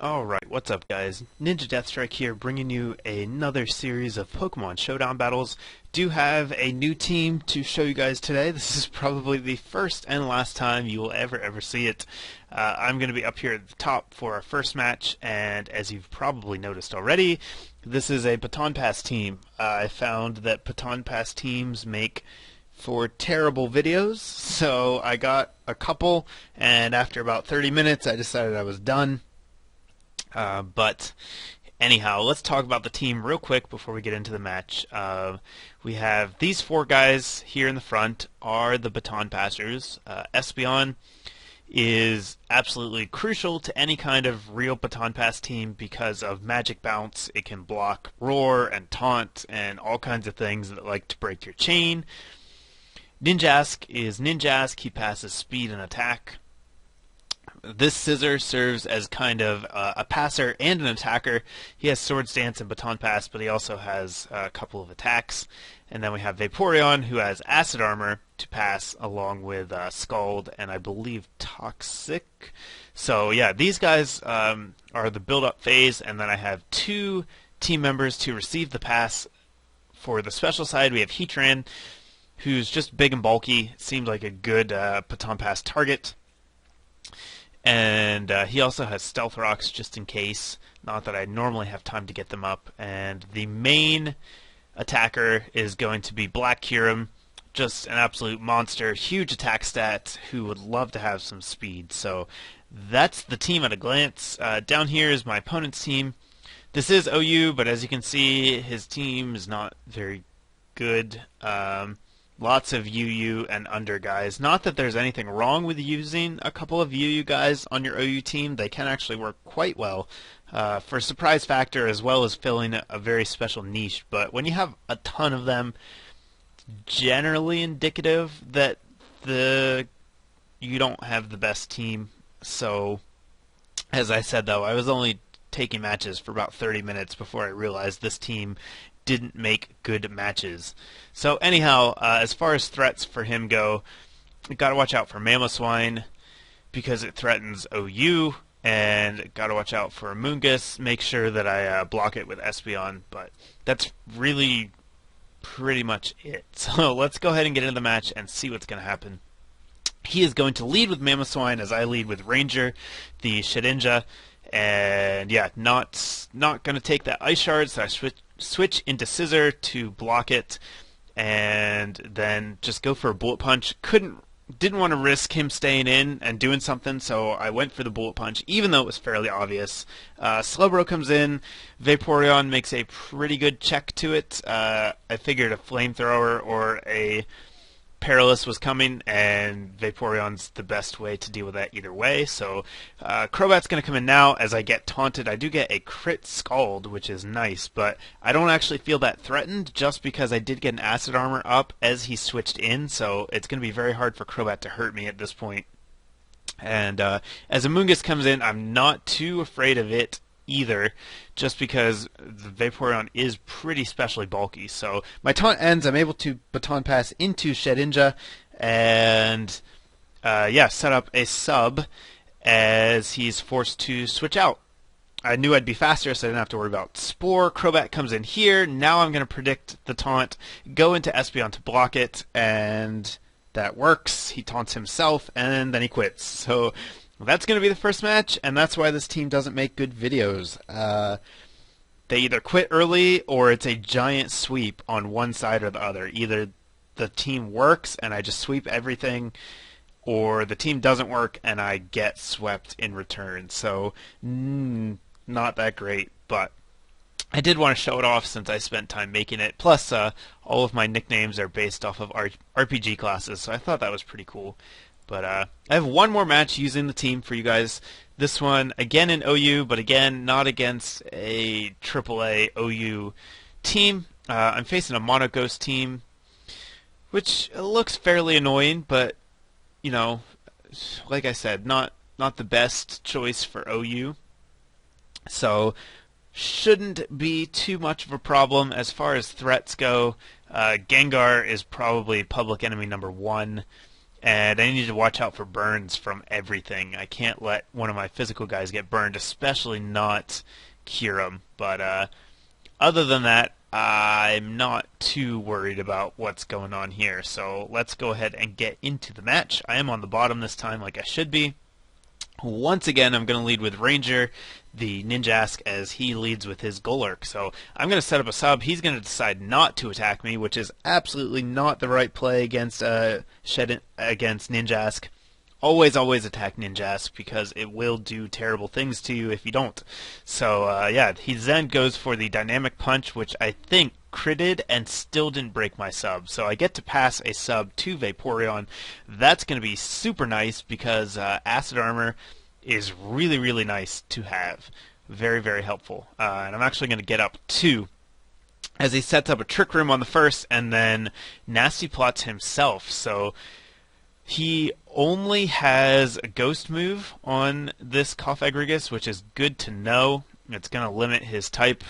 Alright, what's up guys? NinjaDeathStrike here, bringing you another series of Pokemon Showdown battles. Do have a new team to show you guys today. This is probably the first and last time you will ever see it. I'm going to be up here at the top for our first match, and as you've probably noticed already, this is a Baton Pass team. I found that Baton Pass teams make for terrible videos, so I got a couple, and after about 30 minutes I decided I was done. But anyhow, let's talk about the team real quick before we get into the match. We have these four guys here in the front are the Baton Passers. Espeon is absolutely crucial to any kind of real Baton Pass team because of Magic Bounce. It can block Roar and Taunt and all kinds of things that like to break your chain. Ninjask is Ninjask. He passes speed and attack. This Scissor serves as kind of a passer and an attacker. He has Sword Stance and Baton Pass, but he also has a couple of attacks. And then we have Vaporeon, who has Acid Armor to pass, along with Scald and I believe Toxic. So yeah, these guys are the build-up phase, and then I have two team members to receive the pass. For the special side, we have Heatran, who's just big and bulky. Seems like a good Baton Pass target. And he also has Stealth Rocks just in case. Not that I normally have time to get them up. And the main attacker is going to be Black Kyurem. Just an absolute monster. Huge attack stat who would love to have some speed. So that's the team at a glance. Down here is my opponent's team. This is OU, but as you can see, his team is not very good. Lots of UU and under guys. Not that there's anything wrong with using a couple of UU guys on your OU team. They can actually work quite well for surprise factor as well as filling a very special niche. But when you have a ton of them, it's generally indicative that you don't have the best team. So, as I said though, I was only taking matches for about 30 minutes before I realized this team didn't make good matches. So anyhow, as far as threats for him go, you gotta watch out for Mamoswine because it threatens OU, and gotta watch out for Amoonguss. Make sure that I block it with Espeon, but that's really pretty much it. So let's go ahead and get into the match and see what's gonna happen. He is going to lead with Mamoswine as I lead with Ranger, the Shedinja, and yeah, not gonna take that Ice Shard, so I switch into Scissor to block it, and then just go for a Bullet Punch. Didn't want to risk him staying in and doing something, so I went for the Bullet Punch, even though it was fairly obvious. Slowbro comes in. Vaporeon makes a pretty good check to it. I figured a Flamethrower or a Perilous was coming, and Vaporeon's the best way to deal with that either way. So Crobat's going to come in now. As I get taunted, I do get a crit Scald, which is nice, but I don't actually feel that threatened just because I did get an Acid Armor up as he switched in, so it's going to be very hard for Crobat to hurt me at this point. And as Amoonguss comes in, I'm not too afraid of it either, just because the Vaporeon is pretty specially bulky. So my taunt ends, I'm able to Baton Pass into Shedinja, and yeah, set up a sub as he's forced to switch out. I knew I'd be faster, so I didn't have to worry about Spore. Crobat comes in here. Now I'm going to predict the taunt, go into Espeon to block it, and that works. He taunts himself, and then he quits. So that's going to be the first match, and that's why this team doesn't make good videos. They either quit early, or it's a giant sweep on one side or the other. Either the team works, and I just sweep everything, or the team doesn't work, and I get swept in return. So, not that great, but I did want to show it off since I spent time making it. Plus, all of my nicknames are based off of RPG classes, so I thought that was pretty cool. But I have one more match using the team for you guys. This one, again in OU, but again, not against a AAA OU team. I'm facing a Mono Ghost team, which looks fairly annoying, but, you know, like I said, not the best choice for OU. So, shouldn't be too much of a problem as far as threats go. Gengar is probably public enemy number 1. and I need to watch out for burns from everything. I can't let one of my physical guys get burned, especially not Kirim. But other than that, I'm not too worried about what's going on here. So let's go ahead and get into the match. I am on the bottom this time like I should be. Once again, I'm going to lead with Ranger, the NinjaDeathStrike, as he leads with his Golurk. So I'm going to set up a sub. He's going to decide not to attack me, which is absolutely not the right play against NinjaDeathStrike. Always attack NinjaDeathStrike because it will do terrible things to you if you don't. So yeah, he then goes for the Dynamic Punch, which I think critted and still didn't break my sub. So I get to pass a sub to Vaporeon. That's going to be super nice because Acid Armor is really nice to have. Very helpful. And I'm actually going to get up 2 as he sets up a Trick Room on the first and then Nasty Plots himself. So he only has a Ghost move on this Cofagrigus, which is good to know. It's going to limit his type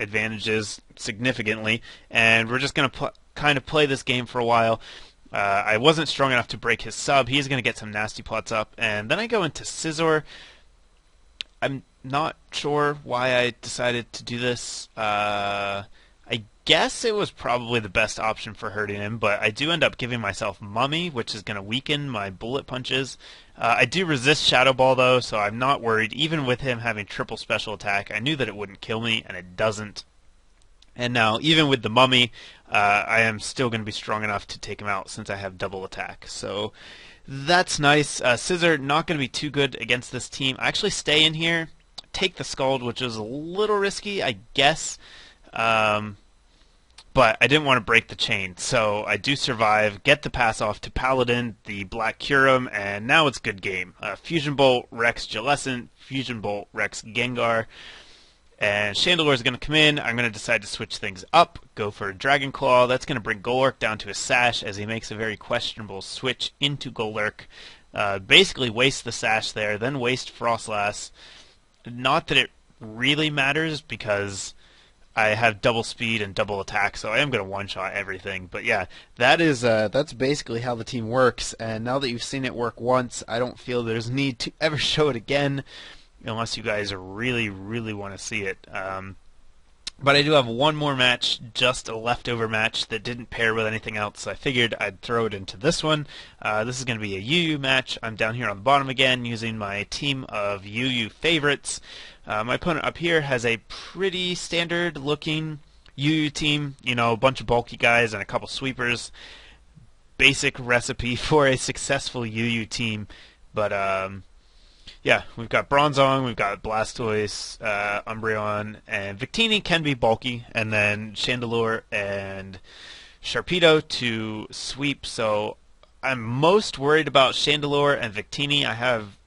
advantages significantly, and we're just going to kind of play this game for a while. I wasn't strong enough to break his sub. He's going to get some Nasty Plots up, and then I go into Scizor. I'm not sure why I decided to do this. I guess it was probably the best option for hurting him, but I do end up giving myself Mummy, which is going to weaken my bullet punches. I do resist Shadow Ball, though, so I'm not worried. Even with him having triple special attack, I knew that it wouldn't kill me, and it doesn't. And now, even with the Mummy, I am still going to be strong enough to take him out since I have double attack. So that's nice. Scizor, not going to be too good against this team. I actually stay in here, take the Scald, which is a little risky, I guess. But I didn't want to break the chain, so I do survive, get the pass off to Paladin, the Black Kyurem, and now it's good game. Fusion Bolt, Rex Jellicent, Fusion Bolt, Rex Gengar, and Chandelure is going to come in. I'm going to decide to switch things up, go for a Dragon Claw. That's going to bring Golurk down to a Sash as he makes a very questionable switch into Golurk. Basically waste the Sash there, then waste Frostlass. Not that it really matters because I have double speed and double attack, so I am going to one-shot everything. But yeah, that's basically how the team works, and now that you've seen it work once, I don't feel there's need to ever show it again, unless you guys really want to see it. But I do have one more match, just a leftover match that didn't pair with anything else, so I figured I'd throw it into this one. This is going to be a UU match. I'm down here on the bottom again using my team of UU favorites. My opponent up here has a pretty standard looking UU team, you know, a bunch of bulky guys and a couple sweepers. Basic recipe for a successful UU team, but yeah, we've got Bronzong, we've got Blastoise, Umbreon, and Victini can be bulky, and then Chandelure and Sharpedo to sweep. So I'm most worried about Chandelure and Victini. I have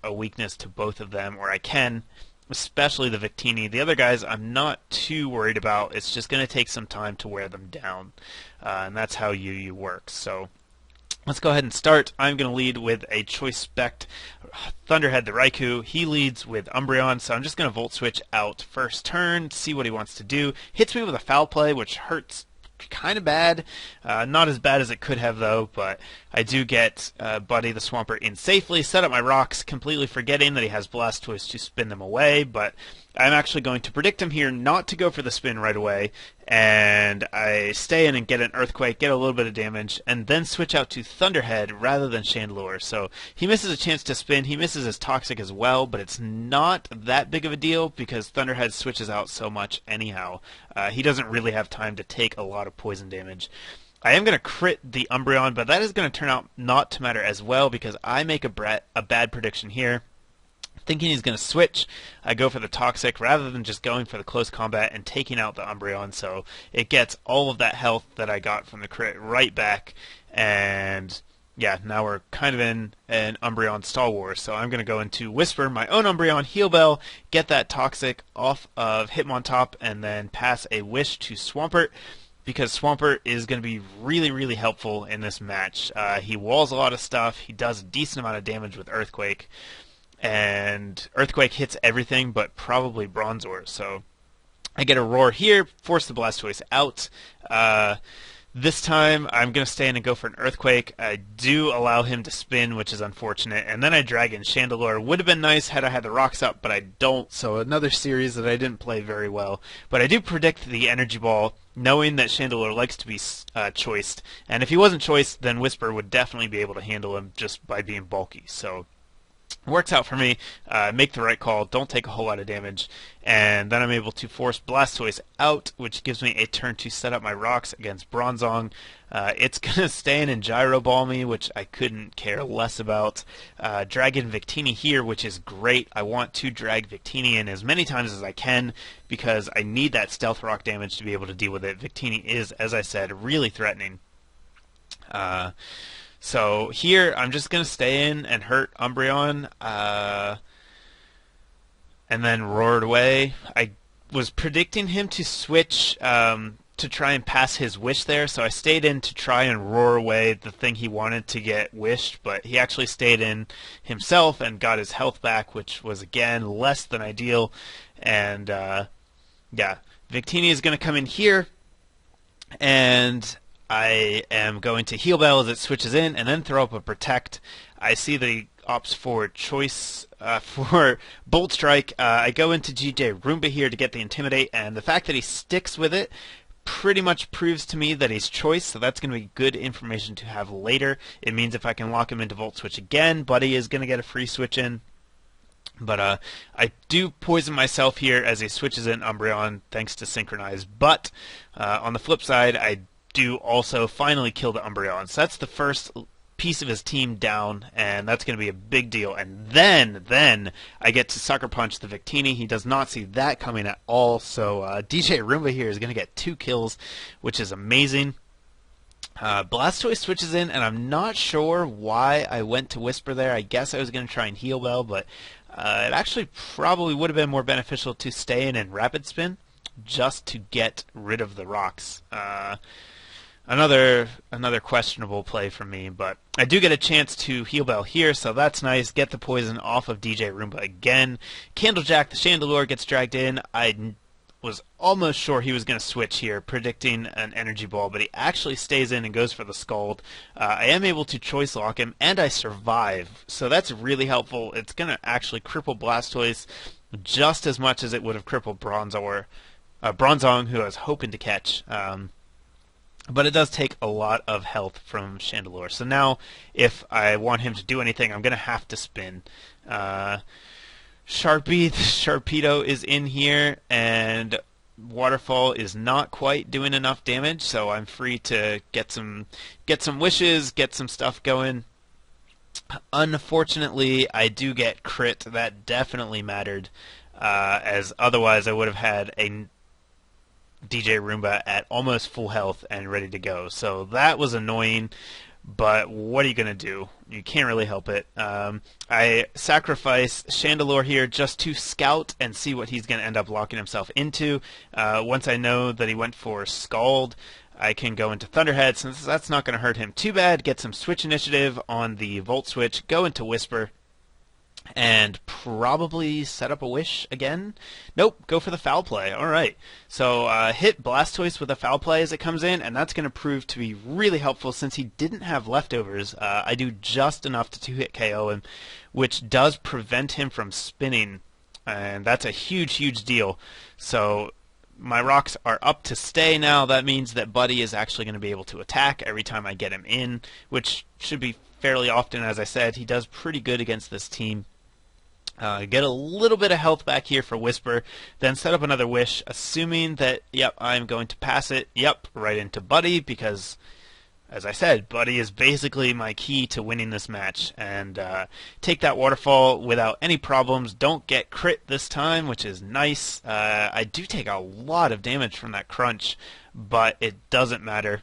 a weakness to both of them, or I can, especially the Victini. The other guys I'm not too worried about. It's just going to take some time to wear them down, and that's how UU works. So let's go ahead and start. I'm going to lead with a Choice Spect Thunderhead the Raikou. He leads with Umbreon, so I'm just going to Volt Switch out first turn, see what he wants to do. Hits me with a Foul Play, which hurts kind of bad. Not as bad as it could have, though, but I do get Buddy the Swampert in safely, set up my rocks, completely forgetting that he has Blastoise to spin them away, but I'm actually going to predict him here not to go for the spin right away, and I stay in and get an Earthquake, get a little bit of damage, and then switch out to Thunderhead rather than Chandelure. So he misses a chance to spin, he misses his Toxic as well, but it's not that big of a deal because Thunderhead switches out so much anyhow. He doesn't really have time to take a lot of poison damage. I am going to crit the Umbreon, but that is going to turn out not to matter as well because I make a bad prediction here. Thinking he's going to switch, I go for the Toxic rather than just going for the close combat and taking out the Umbreon, so it gets all of that health that I got from the crit right back, and yeah, now we're kind of in an Umbreon stall war, so I'm going to go into Whisper, my own Umbreon, Heal Bell, get that Toxic off of Hitmontop, and then pass a Wish to Swampert, because Swampert is going to be really helpful in this match. He walls a lot of stuff, he does a decent amount of damage with Earthquake, and Earthquake hits everything but probably Bronzor, so I get a Roar here, force the Blastoise out. This time, I'm going to stay in and go for an Earthquake. I do allow him to spin, which is unfortunate. And then I drag in Chandelure. Would have been nice had I had the rocks up, but I don't. So another series that I didn't play very well. But I do predict the Energy Ball, knowing that Chandelure likes to be choiced. And if he wasn't choiced, then Whisper would definitely be able to handle him just by being bulky. So works out for me. Make the right call, don't take a whole lot of damage, and then I'm able to force Blastoise out, which gives me a turn to set up my rocks against Bronzong. It's going to stay in and Gyro Ball me, which I couldn't care less about. Dragon Victini here, which is great. I want to drag Victini in as many times as I can because I need that Stealth Rock damage to be able to deal with it. Victini is, as I said, really threatening. So here, I'm just going to stay in and hurt Umbreon, and then roar it away. I was predicting him to switch to try and pass his wish there, so I stayed in to try and roar away the thing he wanted to get wished, but he actually stayed in himself and got his health back, which was, again, less than ideal. And, yeah, Victini is going to come in here, and I am going to Heal Bell as it switches in, and then throw up a Protect. I see that he opts for choice for Bolt Strike. I go into GJ Roomba here to get the Intimidate, and the fact that he sticks with it pretty much proves to me that he's choice, so that's going to be good information to have later. It means if I can lock him into Volt Switch again, Buddy is going to get a free switch in. But I do poison myself here as he switches in Umbreon thanks to Synchronize. But on the flip side, I do also finally kill the Umbreon. So that's the first piece of his team down, and that's going to be a big deal. And then I get to Sucker Punch the Victini. He does not see that coming at all. So DJ Roomba here is going to get 2 kills, which is amazing. Blastoise switches in, and I'm not sure why I went to Whisper there. I guess I was going to try and Heal Bell, but it actually probably would have been more beneficial to stay in and Rapid Spin just to get rid of the rocks. Another questionable play from me, but I do get a chance to Heal Bell here, so that's nice. Get the poison off of DJ Roomba again. Candlejack the Chandelure gets dragged in. I was almost sure he was going to switch here, predicting an Energy Ball, but he actually stays in and goes for the Scald. I am able to Choice Lock him, and I survive, so that's really helpful. It's going to actually cripple Blastoise just as much as it would have crippled Bronzong, who I was hoping to catch. But it does take a lot of health from Chandelure. So now, if I want him to do anything, I'm going to have to spin. Sharpie, the Sharpedo is in here, and Waterfall is not quite doing enough damage, so I'm free to get some wishes, get some stuff going. Unfortunately, I do get crit. That definitely mattered, as otherwise I would have had a DJ Roomba at almost full health and ready to go. So that was annoying, but what are you going to do? You can't really help it. I sacrifice Chandelure here just to scout and see what he's going to end up locking himself into. Once I know that he went for Scald, I can go into Thunderhead, since that's not going to hurt him too bad. Get some Switch Initiative on the Volt Switch, go into Whisper, and probably set up a wish again. Nope, go for the Foul Play. Alright, so hit Blastoise with a Foul Play as it comes in, and that's going to prove to be really helpful since he didn't have leftovers. I do just enough to 2-hit KO him, which does prevent him from spinning, and that's a huge deal. So my rocks are up to stay now. That means that Buddy is actually going to be able to attack every time I get him in, which should be fairly often. As I said, he does pretty good against this team. Get a little bit of health back here for Whisper, then set up another wish, assuming that, yep, I'm going to pass it, yep, right into Buddy, because, as I said, Buddy is basically my key to winning this match, and take that Waterfall without any problems. Don't get crit this time, which is nice. I do take a lot of damage from that Crunch, but it doesn't matter,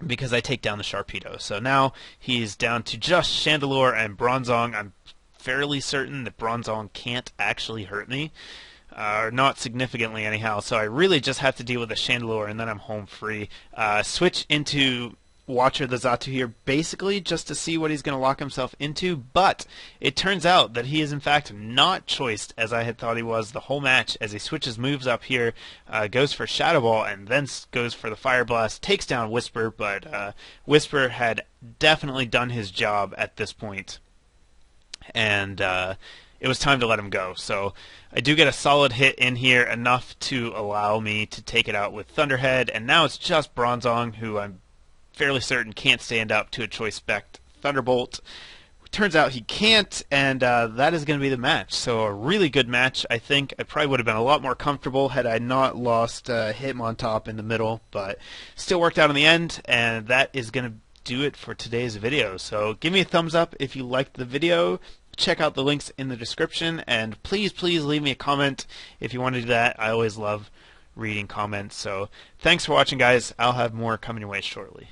because I take down the Sharpedo. So now he's down to just Chandelure and Bronzong. I'm fairly certain that Bronzong can't actually hurt me, or not significantly anyhow, so I really just have to deal with the Chandelure, and then I'm home free. Switch into Watcher the Zatu here basically just to see what he's going to lock himself into, but it turns out that he is in fact not choiced as I had thought he was the whole match, as he switches moves up here, goes for Shadow Ball and then goes for the Fire Blast, takes down Whisper, but Whisper had definitely done his job at this point, and it was time to let him go. So I do get a solid hit in here, enough to allow me to take it out with Thunderhead, and now it's just Bronzong, who I'm fairly certain can't stand up to a Choice Spect Thunderbolt. Turns out he can't, and that is going to be the match. So a really good match, I think. I probably would have been a lot more comfortable had I not lost Hitmontop in the middle, but still worked out in the end, and that is going to do it for today's video. So give me a thumbs up if you liked the video. Check out the links in the description, and please leave me a comment if you want to do that. I always love reading comments. So thanks for watching, guys. I'll have more coming your way shortly.